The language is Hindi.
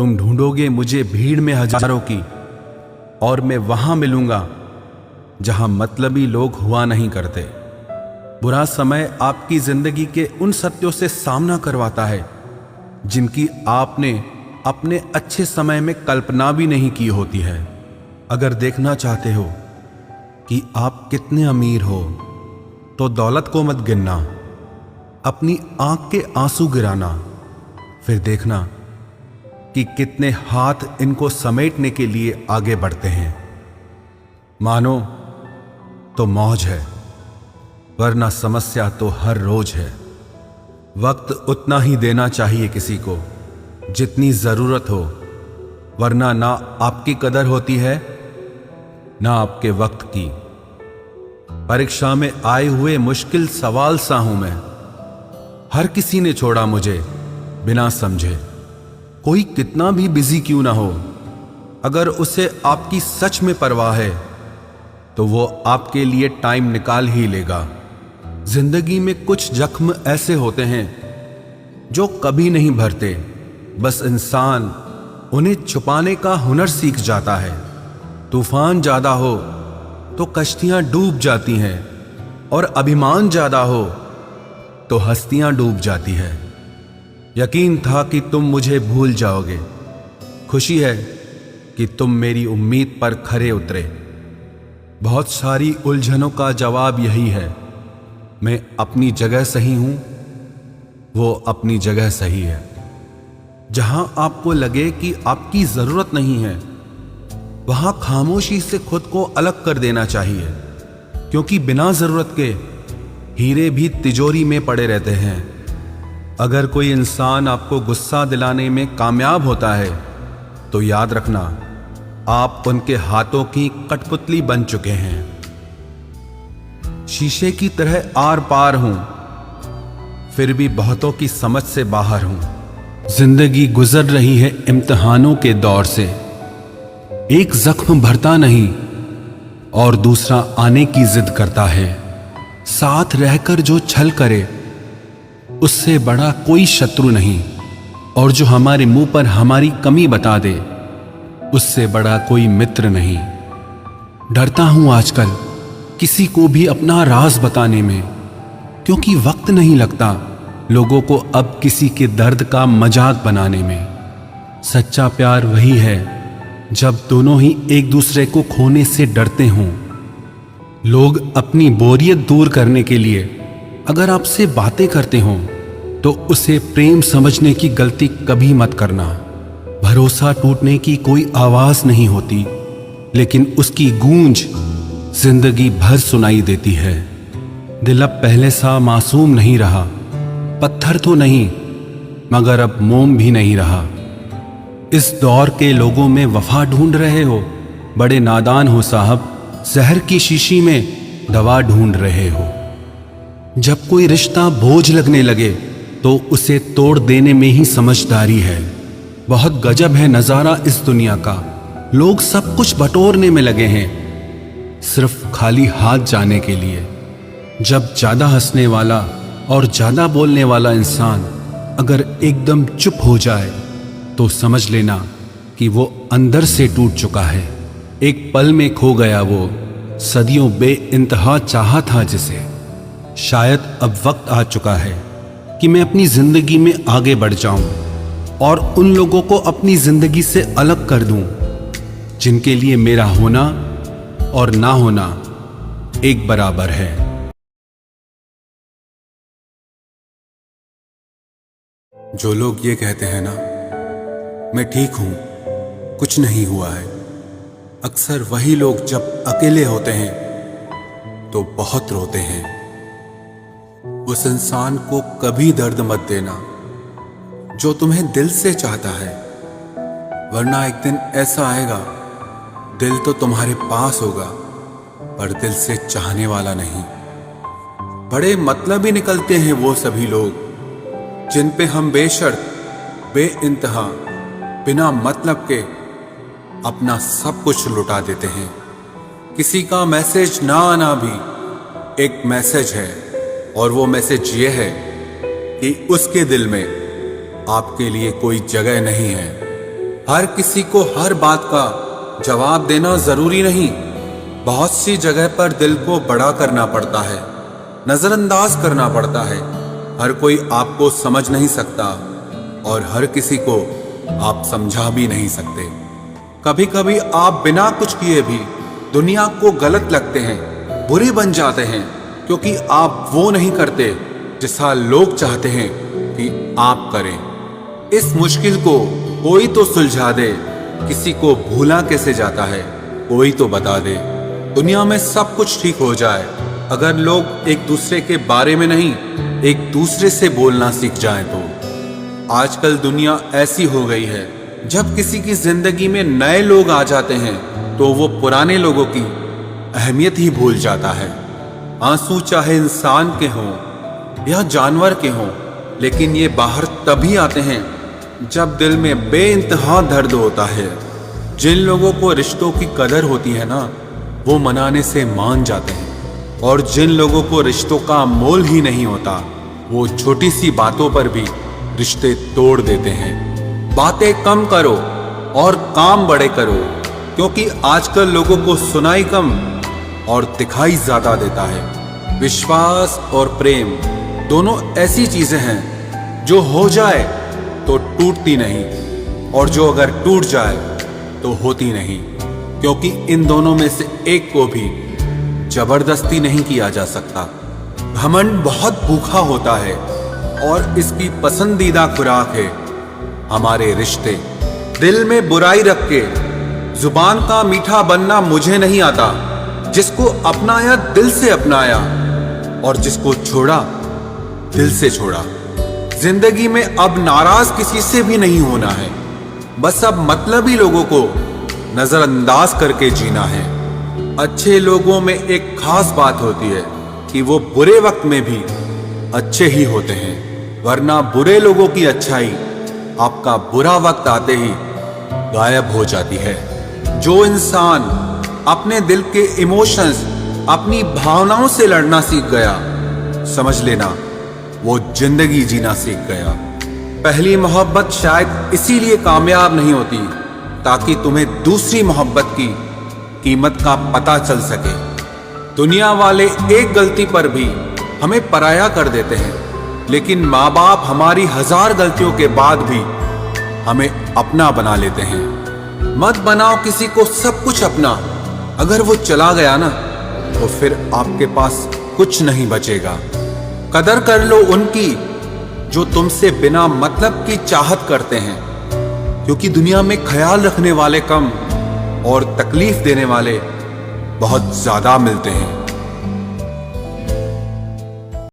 तुम ढूंढोगे मुझे भीड़ में हजारों की, और मैं वहां मिलूंगा जहां मतलबी लोग हुआ नहीं करते। बुरा समय आपकी जिंदगी के उन सत्यों से सामना करवाता है जिनकी आपने अपने अच्छे समय में कल्पना भी नहीं की होती है। अगर देखना चाहते हो कि आप कितने अमीर हो तो दौलत को मत गिनना, अपनी आंख के आंसू गिराना, फिर देखना कि कितने हाथ इनको समेटने के लिए आगे बढ़ते हैं। मानो तो मौज है, वरना समस्या तो हर रोज है। वक्त उतना ही देना चाहिए किसी को जितनी जरूरत हो, वरना ना आपकी कदर होती है ना आपके वक्त की। परीक्षा में आए हुए मुश्किल सवाल सा हूं मैं। हर किसी ने छोड़ा मुझे बिना समझे। कोई कितना भी बिजी क्यों ना हो, अगर उसे आपकी सच में परवाह है तो वो आपके लिए टाइम निकाल ही लेगा। जिंदगी में कुछ जख्म ऐसे होते हैं जो कभी नहीं भरते, बस इंसान उन्हें छुपाने का हुनर सीख जाता है। तूफान ज्यादा हो तो कश्तियां डूब जाती हैं, और अभिमान ज्यादा हो तो हस्तियां डूब जाती है। यकीन था कि तुम मुझे भूल जाओगे। खुशी है कि तुम मेरी उम्मीद पर खरे उतरे। बहुत सारी उलझनों का जवाब यही है, मैं अपनी जगह सही हूं, वो अपनी जगह सही है। जहां आपको लगे कि आपकी जरूरत नहीं है, वहां खामोशी से खुद को अलग कर देना चाहिए, क्योंकि बिना जरूरत के हीरे भी तिजोरी में पड़े रहते हैं। अगर कोई इंसान आपको गुस्सा दिलाने में कामयाब होता है तो याद रखना, आप उनके हाथों की कठपुतली बन चुके हैं। शीशे की तरह आर पार हूं, फिर भी बहुतों की समझ से बाहर हूं। जिंदगी गुजर रही है इम्तिहानों के दौर से। एक जख्म भरता नहीं और दूसरा आने की जिद करता है। साथ रहकर जो छल करे उससे बड़ा कोई शत्रु नहीं, और जो हमारे मुंह पर हमारी कमी बता दे उससे बड़ा कोई मित्र नहीं। डरता हूं आजकल किसी को भी अपना राज बताने में, क्योंकि वक्त नहीं लगता लोगों को अब किसी के दर्द का मजाक बनाने में। सच्चा प्यार वही है जब दोनों ही एक दूसरे को खोने से डरते हों। लोग अपनी बोरियत दूर करने के लिए अगर आपसे बातें करते हों तो उसे प्रेम समझने की गलती कभी मत करना। भरोसा टूटने की कोई आवाज नहीं होती, लेकिन उसकी गूंज जिंदगी भर सुनाई देती है। दिल अब पहले सा मासूम नहीं रहा, पत्थर तो नहीं मगर अब मोम भी नहीं रहा। इस दौर के लोगों में वफा ढूंढ रहे हो, बड़े नादान हो साहब, जहर की शीशी में दवा ढूंढ रहे हो। जब कोई रिश्ता बोझ लगने लगे तो उसे तोड़ देने में ही समझदारी है। बहुत गजब है नजारा इस दुनिया का, लोग सब कुछ बटोरने में लगे हैं सिर्फ खाली हाथ जाने के लिए। जब ज्यादा हंसने वाला और ज्यादा बोलने वाला इंसान अगर एकदम चुप हो जाए तो समझ लेना कि वो अंदर से टूट चुका है। एक पल में खो गया वो सदियों बेइंतहा चाहा था जिसे। शायद अब वक्त आ चुका है कि मैं अपनी जिंदगी में आगे बढ़ जाऊं और उन लोगों को अपनी जिंदगी से अलग कर दूं जिनके लिए मेरा होना और ना होना एक बराबर है। जो लोग ये कहते हैं ना, मैं ठीक हूं, कुछ नहीं हुआ है, अक्सर वही लोग जब अकेले होते हैं तो बहुत रोते हैं। उस इंसान को कभी दर्द मत देना जो तुम्हें दिल से चाहता है, वरना एक दिन ऐसा आएगा दिल तो तुम्हारे पास होगा पर दिल से चाहने वाला नहीं। बड़े मतलबी निकलते हैं वो सभी लोग जिन पे हम बेशर्त बेइंतहा बिना मतलब के अपना सब कुछ लुटा देते हैं। किसी का मैसेज ना आना भी एक मैसेज है, और वो मैसेज ये है कि उसके दिल में आपके लिए कोई जगह नहीं है। हर किसी को हर बात का जवाब देना जरूरी नहीं। बहुत सी जगह पर दिल को बड़ा करना पड़ता है, नजरअंदाज करना पड़ता है। हर कोई आपको समझ नहीं सकता और हर किसी को आप समझा भी नहीं सकते। कभी कभी आप बिना कुछ किए भी दुनिया को गलत लगते हैं, बुरे बन जाते हैं, क्योंकि आप वो नहीं करते जैसा लोग चाहते हैं कि आप करें। इस मुश्किल को कोई तो सुलझा दे। किसी को भूला कैसे जाता है, कोई तो बता दे। दुनिया में सब कुछ ठीक हो जाए अगर लोग एक दूसरे के बारे में नहीं, एक दूसरे से बोलना सीख जाएं तो। आजकल दुनिया ऐसी हो गई है, जब किसी की जिंदगी में नए लोग आ जाते हैं तो वो पुराने लोगों की अहमियत ही भूल जाता है। आंसू चाहे इंसान के हों या जानवर के हों, लेकिन ये बाहर तभी आते हैं जब दिल में बेइंतहा दर्द होता है। जिन लोगों को रिश्तों की कदर होती है ना, वो मनाने से मान जाते हैं, और जिन लोगों को रिश्तों का मोल ही नहीं होता, वो छोटी सी बातों पर भी रिश्ते तोड़ देते हैं। बातें कम करो और काम बड़े करो, क्योंकि आजकल लोगों को सुनाई कम और दिखाई ज्यादा देता है। विश्वास और प्रेम दोनों ऐसी चीजें हैं जो हो जाए तो टूटती नहीं, और जो अगर टूट जाए तो होती नहीं, क्योंकि इन दोनों में से एक को भी जबरदस्ती नहीं किया जा सकता। घमंड बहुत भूखा होता है और इसकी पसंदीदा खुराक है हमारे रिश्ते। दिल में बुराई रख के जुबान का मीठा बनना मुझे नहीं आता। जिसको अपनाया दिल से अपनाया, और जिसको छोड़ा दिल से छोड़ा। जिंदगी में अब नाराज किसी से भी नहीं होना है, बस अब मतलबी लोगों को नजरअंदाज करके जीना है। अच्छे लोगों में एक खास बात होती है कि वो बुरे वक्त में भी अच्छे ही होते हैं, वरना बुरे लोगों की अच्छाई आपका बुरा वक्त आते ही गायब हो जाती है। जो इंसान अपने दिल के इमोशंस, अपनी भावनाओं से लड़ना सीख गया, समझ लेना वो जिंदगी जीना सीख गया। पहली मोहब्बत शायद इसीलिए कामयाब नहीं होती ताकि तुम्हें दूसरी मोहब्बत की कीमत का पता चल सके। दुनिया वाले एक गलती पर भी हमें पराया कर देते हैं, लेकिन माँ बाप हमारी 1000 गलतियों के बाद भी हमें अपना बना लेते हैं। मत बनाओ किसी को सब कुछ अपना। अगर वो चला गया ना, तो फिर आपके पास कुछ नहीं बचेगा। कदर कर लो उनकी जो तुमसे बिना मतलब की चाहत करते हैं, क्योंकि दुनिया में ख्याल रखने वाले कम और तकलीफ देने वाले बहुत ज्यादा मिलते हैं।